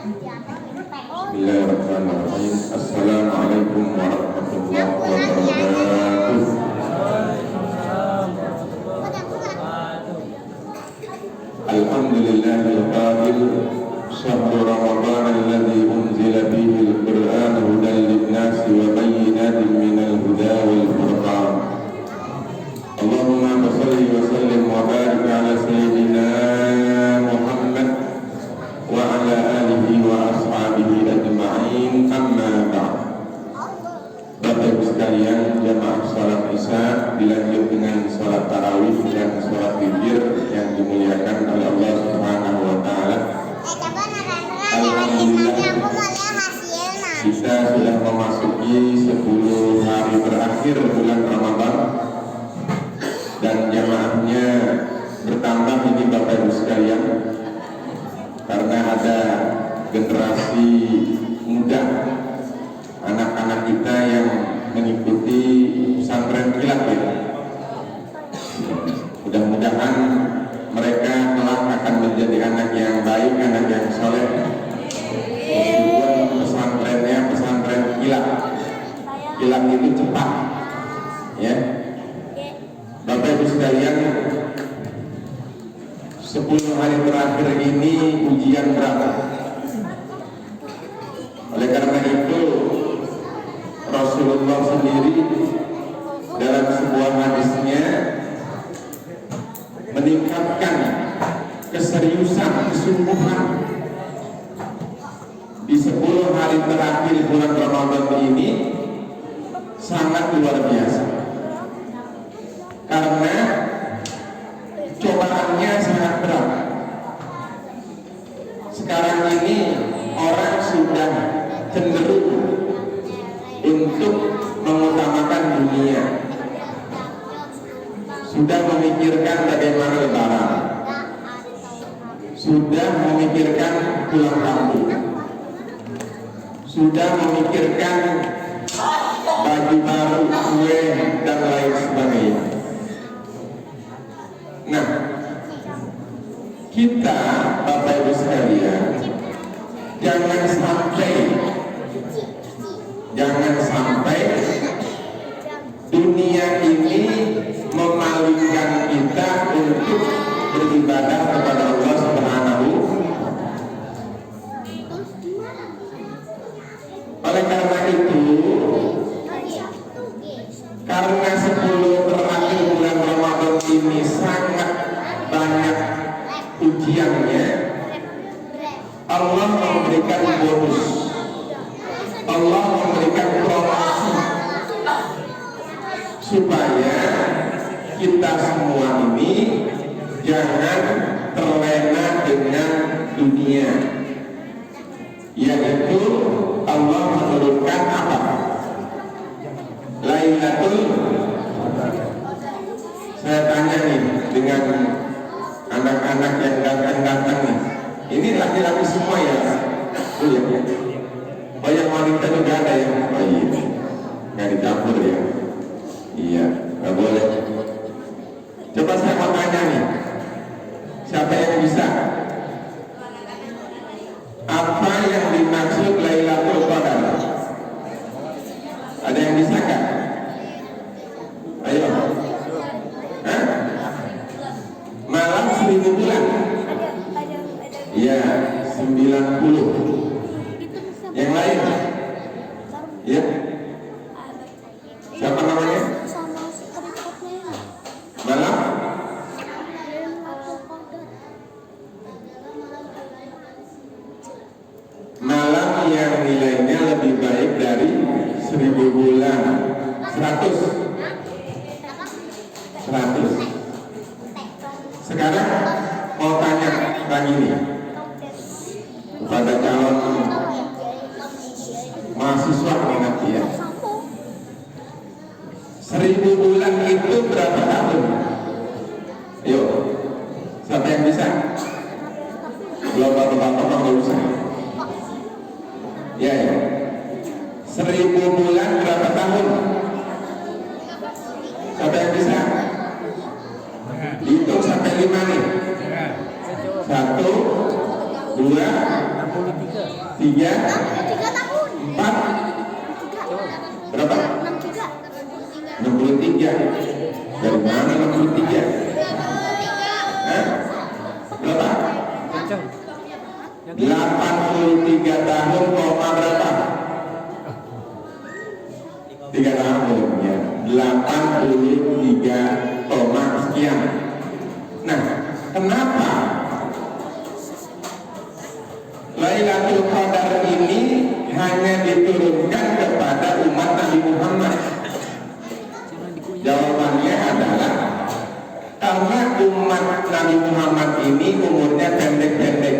Bismillahirrahmanirrahim. Assalamualaikum warahmatullahi wabarakatuh. Alhamdulillahil qail syahru ramadhan alladzi unzila fihi al-Qur'an hudan lin-nasi wa bayyinatin minal huda wal furqan. Allahumma shalli wa sallim wa barik ala sayyidina Muhammad wa ala alihi wa ashabihi ajma'in, amma ba'd. Bapak Ibu sekalian, jamaah salat Isya dilanjut dengan salat tarawih dan salat witir yang dimuliakan oleh Allah Subhanahu wa taala. Alhamdulillah, kita sudah memasuki 10 hari terakhir bulan Ramadan dan jamaahnya bertambah ini Bapak Ibu sekalian, karena ada generasi muda, anak-anak kita yang mengikuti pesantren kilat ya. Mudah-mudahan mereka kelak akan menjadi anak yang baik, anak yang soleh, meskipun pesantrennya pesantren kilat. Kilat itu cepat ya. Bapak Ibu sekalian, 10 hari terakhir ini ujian berat. Oleh karena itu Rasulullah sendiri dalam sebuah hadisnya meningkatkan keseriusan, kesungguhan di 10 hari terakhir bulan Ramadan ini sangat luar biasa, karena cobaannya sangat berat. Sekarang ini orang sudah cenderung untuk mengutamakan dunia, sudah memikirkan bagaimana lebaran, sudah memikirkan pulang kampung, sudah memikirkan baju baru, kue, dan lain sebagainya. Nah, kita Bapak Ibu sekalian, jangan sampai dunia ini memalingkan kita untuk beribadah kepada Allah Subhanahu. Oleh karena itu, karena 10 terakhir bulan Ramadan ini sangat banyak ujiannya, Allah memberikan bonus, Allah memberikan promosi supaya kita semua ini jangan terlena dengan dunia, yaitu Allah menurunkan apa? Lailatul. Saya tanya nih dengan anak-anak yang datang nih, ini laki-laki semua ya? Oh ya, oh yang wanita juga ada ya? Oh iya, nggak dicampur ya? Iya, nggak boleh. Coba saya mau tanya nih, siapa yang bisa? Apa yang dimaksud Lailatul Qadar? Ada yang bisa nggak? Ayo. Hah? Malam 1000 bulan. Iya, 90. Yang lain? Ya. Siapa namanya? Malam? Malam yang nilainya lebih baik dari 1000 bulan. 100. Sekarang mau tanya lagi nih kepada calon mahasiswa nih nanti ya. 1000 bulan itu berapa tahun? Ayo, siapa yang bisa? Belum bapak-bapak nggak usah. Ya, 1000 bulan berapa tahun? Siapa yang bisa? Hitung sampai 5 nih. 1, 2, 63. 3 tahun. 4 berapa? 63. Dari mana 63? Hah? Berapa? 83 tahun koma berapa? 3 tahun ya. 83 koma sekian. Nah, kenapa Lailatul Qadar ini hanya diturunkan kepada umat Nabi Muhammad? Jawabannya adalah karena umat Nabi Muhammad ini umurnya pendek-pendek.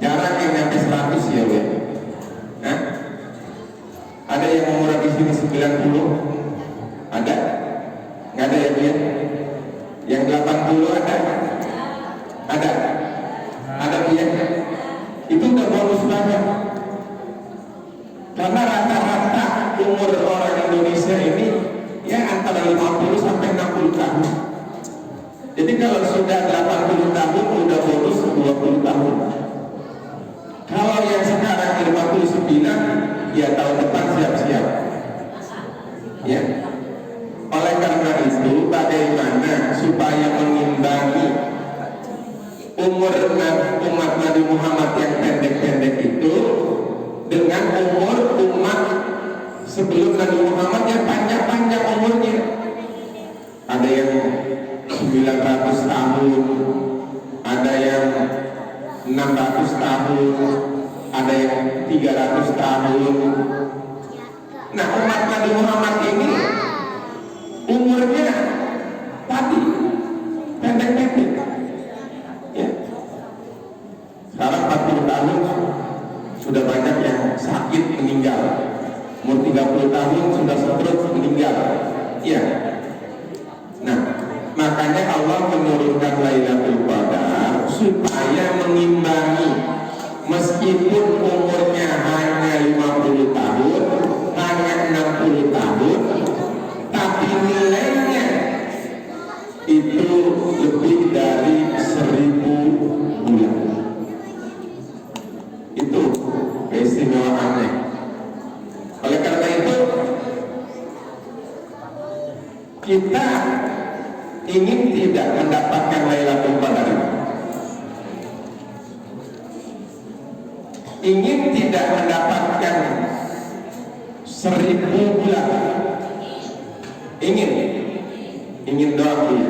Jarang yang nyampe 100 ya, ya. Hah? Ada yang umur di sini 90? Ada? Nggak ada ya, ya? Yang 80 ada? Ada? Ada ya? Itu udah bonus banyak. Karena rata-rata umur orang Indonesia ini ya antara 50 sampai 60 tahun. Jadi kalau sudah 80 tahun udah bonus 20 tahun. Kalau yang sekarang 59 ya tahun depan siap-siap. Ya. Oleh karena itu bagaimana supaya mengimbangi umur umat Nabi Muhammad yang pendek-pendek itu dengan umur umat sebelum Nabi Muhammad yang panjang-panjang umurnya. Ada yang 900 tahun, ada yang 600 tahun, ada yang 300 tahun. Nah, umat Nabi Muhammad ini umurnya tadi pendek-pendek ya. Sekarang 40 tahun sudah banyak yang sakit meninggal. Umur 30 tahun sudah stroke meninggal. Iya. Nah, makanya Allah menurunkan Lailatul Qadar supaya mengimbangi. Meskipun umurnya hanya 50 tahun, hanya 60 tahun, tapi nilainya itu lebih dari 1000 bulan. Itu keistimewaannya. Oleh karena itu kita ingin tidak mendapatkan Lailatul Qadar, ingin tidak mendapatkan 1000 bulan, ingin doang ya.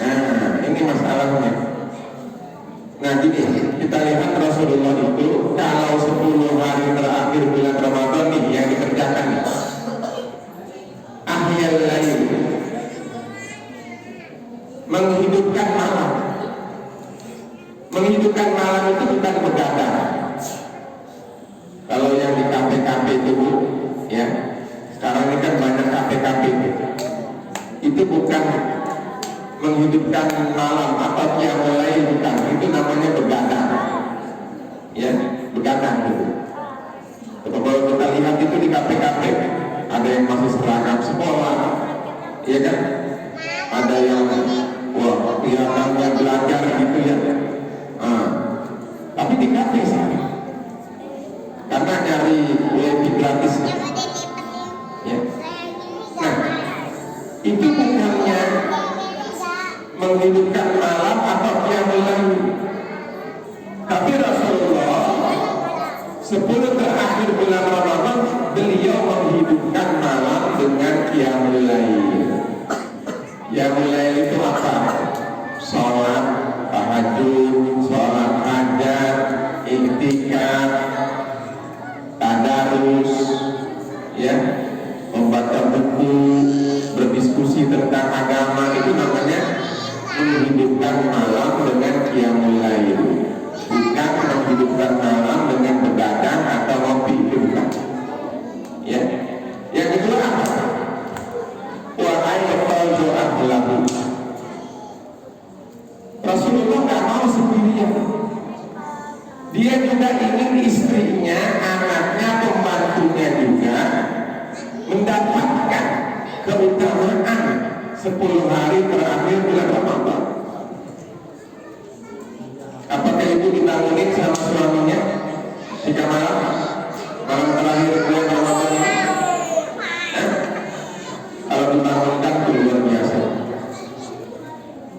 Nah, ini masalahnya. Nah gini, kita lihat Rasulullah itu kalau 10 hari terakhir bulan Ramadan nih yang dikerjakan nih, ahyal lail, menghidupkan malam. Menghidupkan malam itu bukan begadang. Kalau yang di kafe-kafe itu ya, sekarang ini kan banyak kafe-kafe itu bukan menghidupkan malam atau qiyamul lail, bukan. Itu namanya begadang ya, begadang gitu. Kalau kita lihat itu di kafe-kafe ada yang masih seragam sekolah ya kan, ada yang wah kelihatannya belajar gitu ya. Tapi di kafe sih karena nyari wifi gratis ya. Nah itu bukannya menghidupkan malam atau qiyamul lail, tapi Rasulullah 10 terakhir bulan Ramadan beliau menghidupkan malam dengan qiyamul lail. Qiyamul lail itu apa? Sholat tahajud, sholat hajat, iktikaf, tadarus ya, membaca buku, berdiskusi tentang agama. Itu namanya menghidupkan malam dengan qiyamul lail, bukan menghidupkan malam dengan begadang atau ngopi, itu bukan ya. Yang kedua apa? Wa ayyaqadu ahlahu. Rasulullah nggak mau sendirian. Dia juga ingin istrinya, anaknya, pembantunya juga mendapatkan keutamaan 10 hari terakhir bulan Ramadan. Apakah itu ibu dibangunin sama suaminya jika malam terakhir bulan Ramadan ini? Kalau dibangunkan itu luar biasa.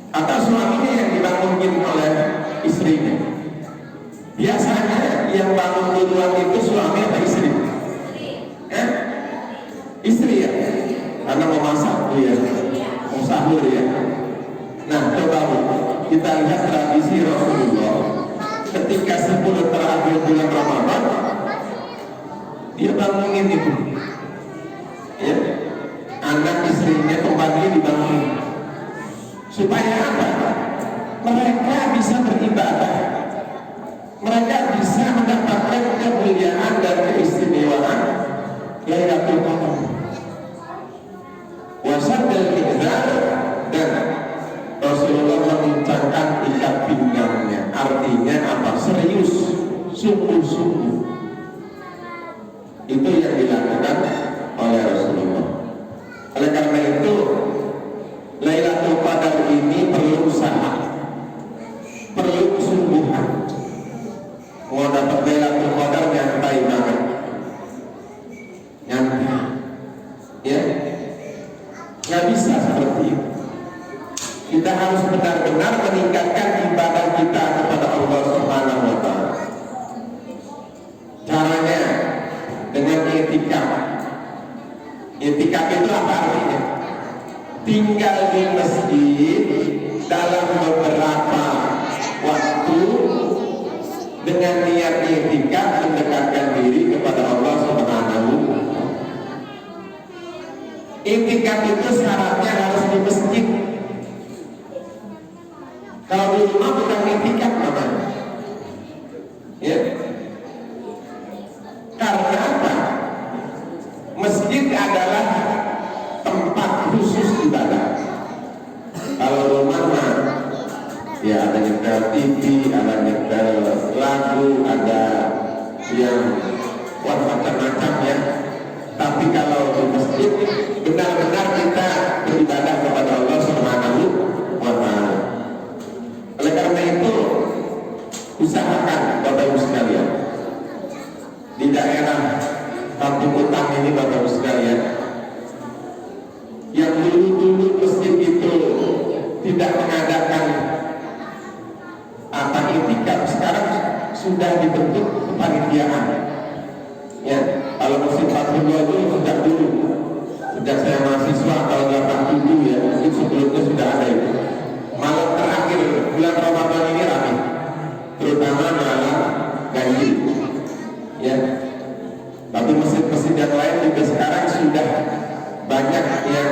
Atau suaminya yang dibangunin oleh istrinya? Biasanya yang bangun duluan itu suami atau istri? Istri ya, karena mau masak ya, mau sahur ya. Nah, coba kita lihat tradisi Rasulullah ketika 10 terakhir bulan Ramadan, dia bangunin itu, ya, anak istrinya kembali dibangunin. Supaya apa? Mereka bisa beribadah, mereka bisa mendapatkan kemuliaan dan keistimewaan Lailatul Qadar. Wasaddal mi'zar, dan Rasulullah mengencangkan ikat pinggangnya. Artinya apa? Serius, sungguh-sungguh. Itu yang dilakukan oleh Rasulullah. Oleh karena itu, Lailatul Qadar ini perlu usaha, perlu kesungguhan. Mau dapat Lailatul Qadar nyantai banget, nyantai, ya, nggak bisa seperti itu. Kita harus benar-benar meningkatkan ibadah kita kepada Allah Subhanahu wa Ta'ala. Caranya dengan i'tikaf. I'tikaf itu apa artinya? Tinggal di masjid dalam beberapa waktu dengan niat i'tikaf, mendekatkan diri kepada Allah Subhanahu wa Ta'ala. I'tikaf itu syaratnya harus di masjid. Kalau di rumah bukan i'tikaf namanya, ya. Karena apa? Masjid adalah tempat khusus ibadah. Kalau rumah mah, ya ada nyetel TV, ada nyetel lagu, ada yang macam-macam ya. Tapi kalau di masjid benar-benar kita beribadah kepada Allah Subhanahu wa Ta'ala. Oleh karena itu, usahakan Bapak Ibu sekalian, di daerah Kampung Utang ini Bapak Ibu sekalian, yang dulu-dulu masjid itu tidak mengadakan apa i'tikaf, sekarang sudah dibentuk kepanitiaan. Ya, kalau musim 42 itu sejak saya mahasiswa tahun 87 ya, mungkin sebelumnya sudah ada itu. Malam terakhir bulan Ramadan ini ramai, terutama malam ganjil, ya. Tapi masjid-masjid yang lain juga sekarang sudah banyak yang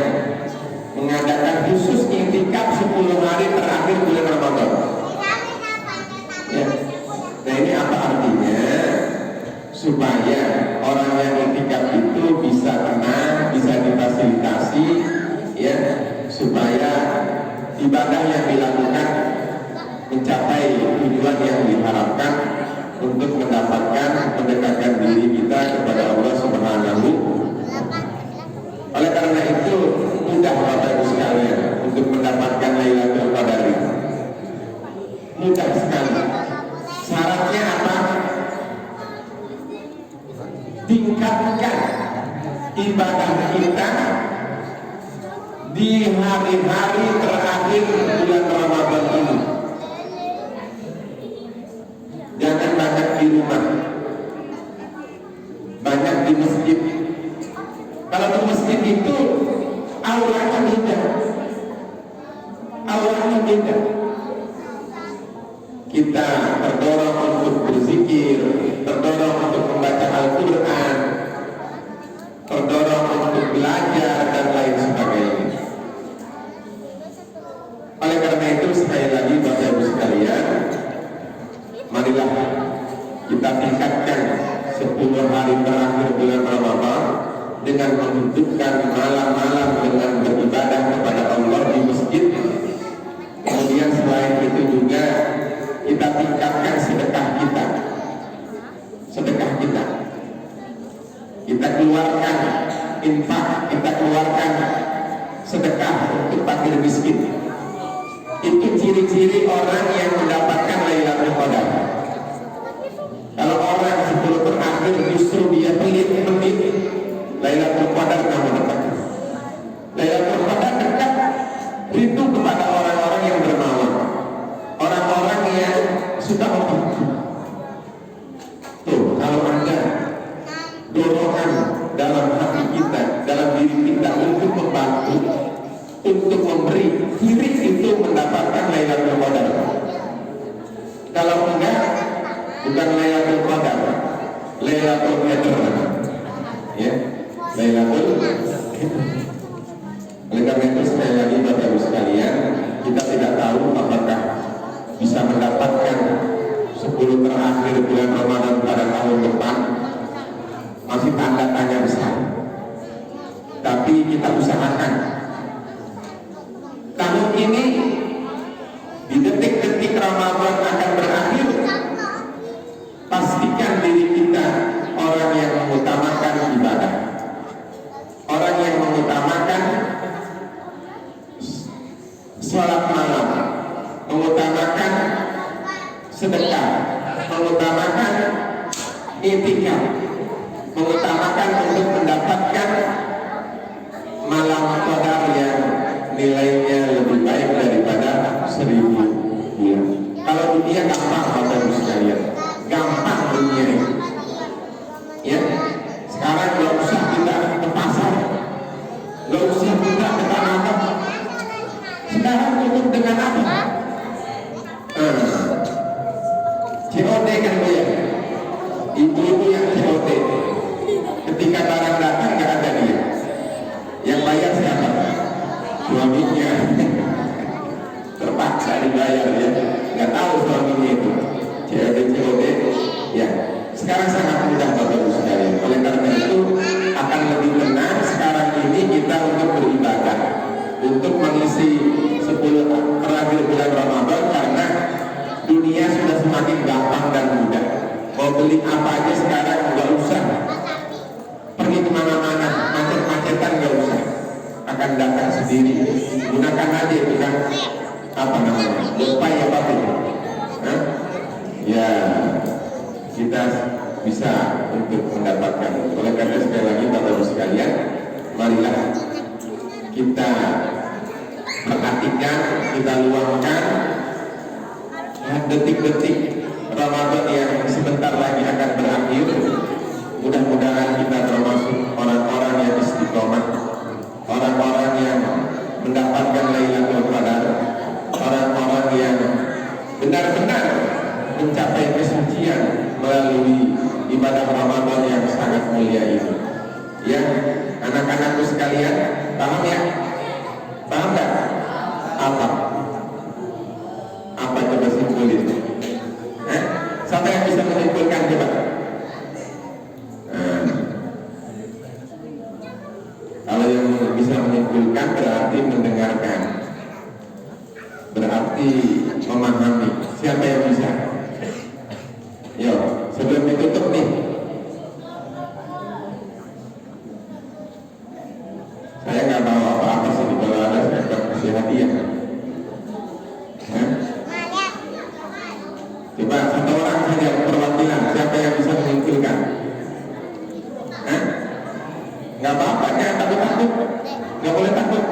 mengadakan khusus i'tikaf 10 hari terakhir bulan Ramadan. Ya. Nah, ini apa artinya? Supaya orang yang i'tikaf itu bisa tenang, bisa difasilitasi, ya, supaya ibadah yang dilakukan mencapai tujuan yang diharapkan untuk mendekatkan diri kita kepada Allah Subhanahu. Oleh karena itu mudah Bapak Ibu sekalian untuk mendapatkan Lailatul Qadar. Mudah sekali. Syaratnya apa? Tingkatkan ibadah kita di hari-hari terakhir bulan Ramadan ini. Jangan banyak di rumah, banyak di masjid. Kalau di masjid itu auranya beda, auranya beda. Kita terdorong untuk berzikir, terdorong untuk membaca Al-Quran, terdorong untuk belajar dan lain sebagainya. Oleh karena itu sekali lagi Bapak Ibu sekalian, marilah kita tingkatkan 10 hari terakhir bulan Ramadan dengan menghidupkan malam-malam dengan beribadah kepada Allah di masjid. Kemudian selain itu juga kita tingkatkan sedekah kita. Sedekah kita. Kita keluarkan infak, kita keluarkan sedekah untuk fakir miskin. Itu ciri-ciri orang yang mendapatkan Lailatul Qadar. Kalau orang 10 terakhir justru dia pelit, Lailatul Qadar kamu dekat. Lailatul Qadar dekat itu kepada orang-orang yang dermawan, orang-orang yang suka membantu. Tuh, kalau Anda dorongan dalam hati kita, dalam diri kita untuk membantu, untuk memberi, ciri itu mendapatkan Lailatul Qadar. Kalau enggak, bukan Lailatul Qadar, Lailatul Qadar, ya, Lailatul Qadar. Oleh karena itu sekali lagi Bapak Ibu sekalian, kita tidak tahu apakah bisa mendapatkan 10 terakhir bulan Ramadan pada tahun depan. Masih tanda tanya besar. Tapi kita usahakan. Tahun ini di detik-detik Ramadan akan berakhir, pastikan diri kita orang yang mengutamakan ibadah, orang yang mengutamakan sholat malam, mengutamakan sedekah, mengutamakan i'tikaf, mengutamakan untuk mendapatkan malam qadar yang nilainya lebih baik daripada 1000 bulan. Kalau dunia gampang Bapak Ibu sekalian, gampang dunia ini. Ya, sekarang nggak usah kita ke pasar, nggak usah kita ke tanah abang. Sekarang cukup dengan apa? COD kan Bu ya, ibu-ibu yang COD. Ketika barang datang nggak ada dia, yang bayar siapa? Suaminya. Terpaksa dibayar ya, nggak tahu suaminya itu. COD ya. Sekarang sangat mudah Bapak Ibu sekalian. Oleh karena itu akan lebih benar sekarang ini kita untuk beribadah, untuk mengisi 10 terakhir bulan Ramadan, karena dunia sudah semakin gampang dan mudah. Mau beli apa aja sekarang nggak usah pergi kemana-mana, macet-macetan nggak usah, akan datang sendiri. Gunakan aja itu kan apa namanya, lupa ya Pak ya, kita bisa untuk mendapatkan. Oleh karena sekali lagi Bapak Ibu sekalian, marilah kita perhatikan, kita luangkan detik-detik Ramadan yang sebentar lagi akan berakhir. Mudah-mudahan kita termasuk orang-orang yang istiqomah, orang-orang yang mendapatkan Lailatul Qadar, orang-orang yang benar-benar mencapai kesucian melalui ibadah Ramadan yang sangat mulia ini. Ya, anak-anakku sekalian, paham ya? Paham nggak? Apa? Apa coba simpulin? Siapa yang bisa menyimpulkan coba? Kalau yang bisa menyimpulkan berarti mendengarkan, berarti memahami. Siapa yang bisa? Yo, sebelum ditutup nih, saya nggak tahu apa-apa sih, kalau ada saya akan kasih hadiah. Coba satu orang saja perwakilan, siapa yang bisa menyimpulkan? Nggak apa-apa, jangan takut-takut, nggak boleh takut.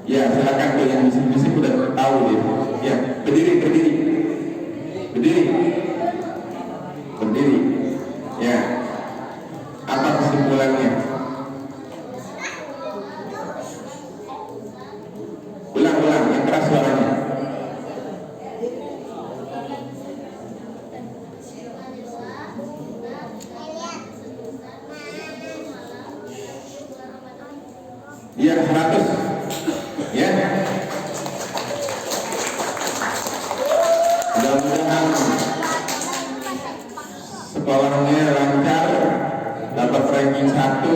Ya silakan tuh yang bisik-bisik udah tahu deh. Ya, berdiri. Ya, apa kesimpulannya? Ulang, yang keras suaranya. Ya, 100. Ya. Mudah-mudahan sekolahnya lancar, dapat ranking 1,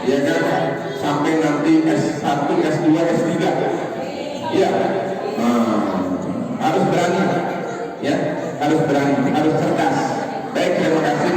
ya kan, sampai nanti S1, S2, S3. Ya, harus berani, ya, harus berani, harus cerdas. Baik, terima kasih.